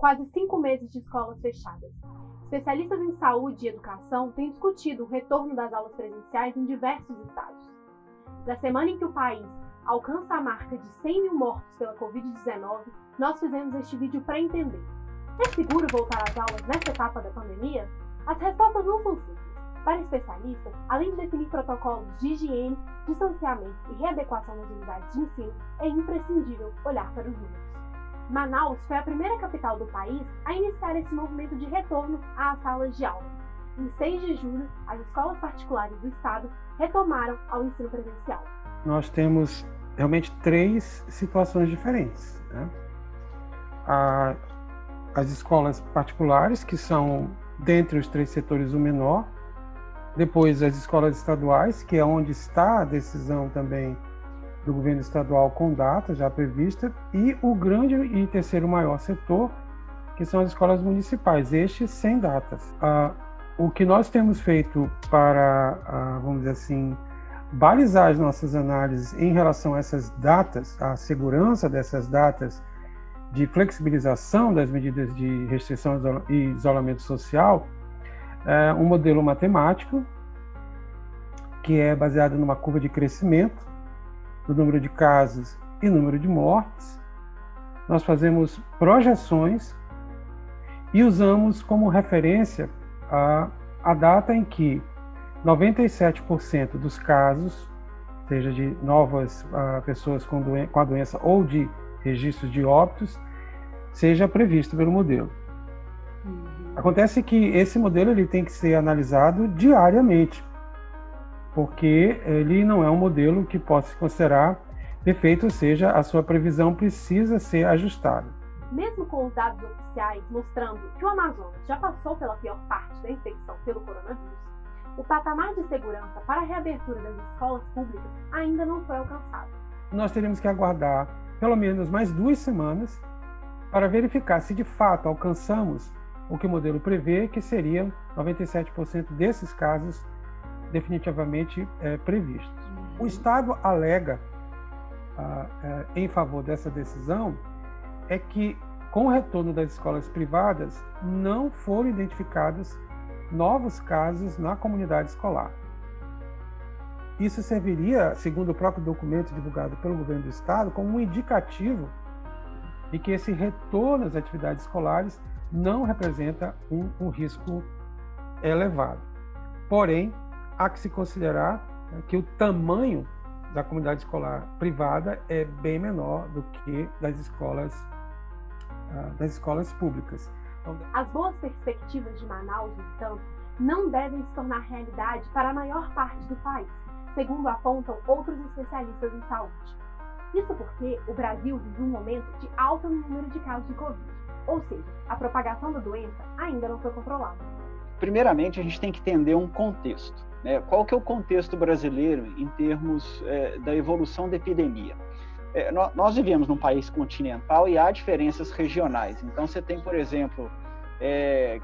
quase 5 meses de escolas fechadas. Especialistas em saúde e educação têm discutido o retorno das aulas presenciais em diversos estados. Na semana em que o país alcança a marca de 100 mil mortos pela Covid-19, nós fizemos este vídeo para entender. É seguro voltar às aulas nessa etapa da pandemia? As respostas não são simples. Para especialistas, além de definir protocolos de higiene, distanciamento e readequação nas unidades de ensino, é imprescindível olhar para os números. Manaus foi a primeira capital do país a iniciar esse movimento de retorno às salas de aula. Em 6 de julho, as escolas particulares do estado retomaram ao ensino presencial. Nós temos realmente 3 situações diferentes, né? As escolas particulares, que são, dentre os 3 setores, o menor. Depois, as escolas estaduais, que é onde está a decisão também do governo estadual com data já prevista. E o grande e terceiro maior setor, que são as escolas municipais, estes sem datas. O que nós temos feito para, vamos dizer assim, balizar as nossas análises em relação a essas datas, a segurança dessas datas de flexibilização das medidas de restrição e isolamento social, é um modelo matemático que é baseado numa curva de crescimento do número de casos e número de mortes. Nós fazemos projeções e usamos como referência a data em que 97% dos casos, seja de novas pessoas com a doença ou de registros de óbitos, seja previsto pelo modelo. Acontece que esse modelo ele tem que ser analisado diariamente, porque ele não é um modelo que possa se considerar perfeito, ou seja, a sua previsão precisa ser ajustada. Mesmo com os dados oficiais mostrando que o Amazonas já passou pela pior parte da infecção pelo coronavírus, o patamar de segurança para a reabertura das escolas públicas ainda não foi alcançado. Nós teremos que aguardar pelo menos mais 2 semanas para verificar se de fato alcançamos o que o modelo prevê, que seriam 97% desses casos definitivamente previstos. O Estado alega em favor dessa decisão é que, com o retorno das escolas privadas, não foram identificados novos casos na comunidade escolar. Isso serviria, segundo o próprio documento divulgado pelo governo do Estado, como um indicativo de que esse retorno às atividades escolares não representa um risco elevado. Porém, há que se considerar que o tamanho da comunidade escolar privada é bem menor do que das escolas públicas. As boas perspectivas de Manaus, no entanto, não devem se tornar realidade para a maior parte do país, segundo apontam outros especialistas em saúde. Isso porque o Brasil vive um momento de alta no número de casos de Covid, ou seja, a propagação da doença ainda não foi controlada. Primeiramente, a gente tem que entender um contexto, né? Qual que é o contexto brasileiro em termos da evolução da epidemia? Nós vivemos num país continental e há diferenças regionais. Então, você tem, por exemplo,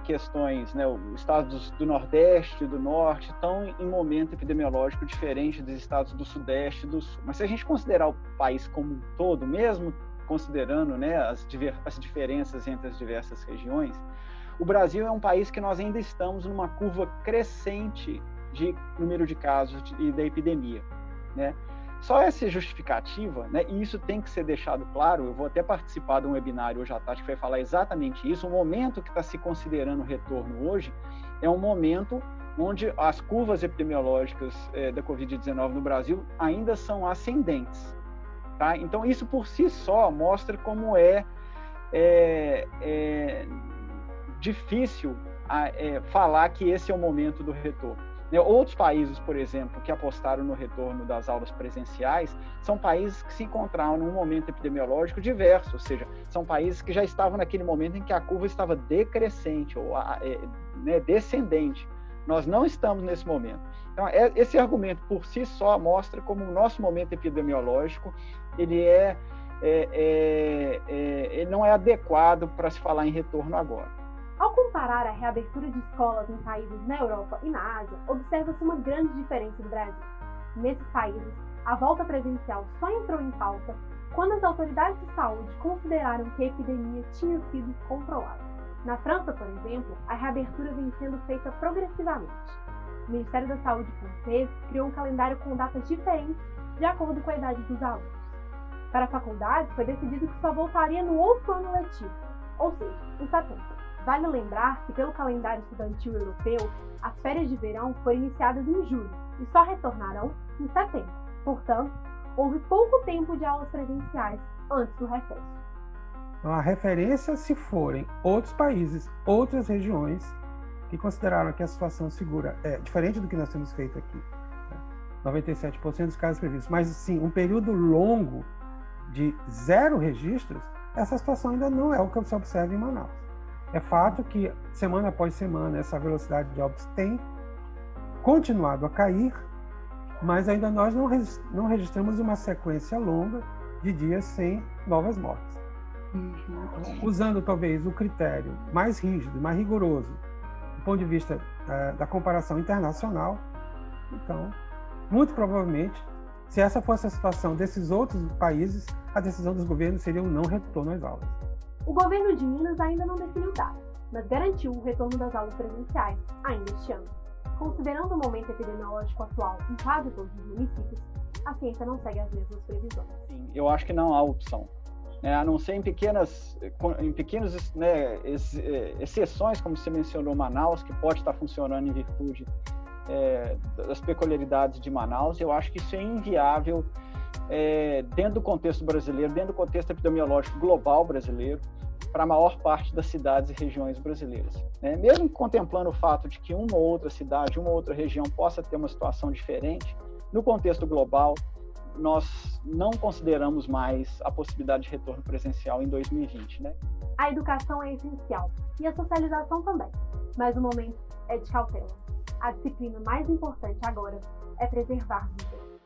questões, né? Os estados do Nordeste e do Norte estão em momento epidemiológico diferente dos estados do Sudeste e do Sul. Mas se a gente considerar o país como um todo, mesmo considerando, né, as diferenças entre as diversas regiões, o Brasil é um país que nós ainda estamos numa curva crescente de número de casos e da epidemia, né? Só essa justificativa, né, e isso tem que ser deixado claro, eu vou até participar de um webinário hoje à tarde que vai falar exatamente isso. O momento que está se considerando o retorno hoje é um momento onde as curvas epidemiológicas da Covid-19 no Brasil ainda são ascendentes. Tá? Então, isso por si só mostra como é difícil falar que esse é o momento do retorno. Outros países, por exemplo, que apostaram no retorno das aulas presenciais, são países que se encontravam num momento epidemiológico diverso, ou seja, são países que já estavam naquele momento em que a curva estava decrescente ou descendente. Nós não estamos nesse momento. Então, esse argumento por si só mostra como o nosso momento epidemiológico ele não é adequado para se falar em retorno agora. Ao comparar a reabertura de escolas em países na Europa e na Ásia, observa-se uma grande diferença do Brasil. Nesses países, a volta presencial só entrou em pauta quando as autoridades de saúde consideraram que a epidemia tinha sido controlada. Na França, por exemplo, a reabertura vem sendo feita progressivamente. O Ministério da Saúde francês criou um calendário com datas diferentes de acordo com a idade dos alunos. Para a faculdade, foi decidido que só voltaria no outro ano letivo, ou seja, em setembro. Vale lembrar que, pelo calendário estudantil europeu, as férias de verão foram iniciadas em julho e só retornarão em setembro. Portanto, houve pouco tempo de aulas presenciais antes do recesso. Então, a referência se forem outros países, outras regiões que consideraram que a situação segura é diferente do que nós temos feito aqui. 97% dos casos previstos, mas sim, um período longo de 0 registros, essa situação ainda não é o que se observa em Manaus. É fato que, semana após semana, essa velocidade de óbitos tem continuado a cair, mas ainda nós não registramos uma sequência longa de dias sem novas mortes. Usando talvez o critério mais rígido, mais rigoroso, do ponto de vista da comparação internacional, então, muito provavelmente, se essa fosse a situação desses outros países, a decisão dos governos seria um não retorno às aulas. O governo de Minas ainda não definiu datas, mas garantiu o retorno das aulas presenciais ainda este ano. Considerando o momento epidemiológico atual em quase todos os municípios, a ciência não segue as mesmas previsões. Sim, eu acho que não há opção. A não ser em pequenas exceções, como você mencionou, Manaus, que pode estar funcionando em virtude das peculiaridades de Manaus. Eu acho que isso é inviável dentro do contexto brasileiro, dentro do contexto epidemiológico global brasileiro, para a maior parte das cidades e regiões brasileiras. Mesmo contemplando o fato de que uma ou outra cidade, uma ou outra região possa ter uma situação diferente, no contexto global, nós não consideramos mais a possibilidade de retorno presencial em 2020. A educação é essencial e a socialização também, mas o momento é de cautela. A disciplina mais importante agora é preservar vidas.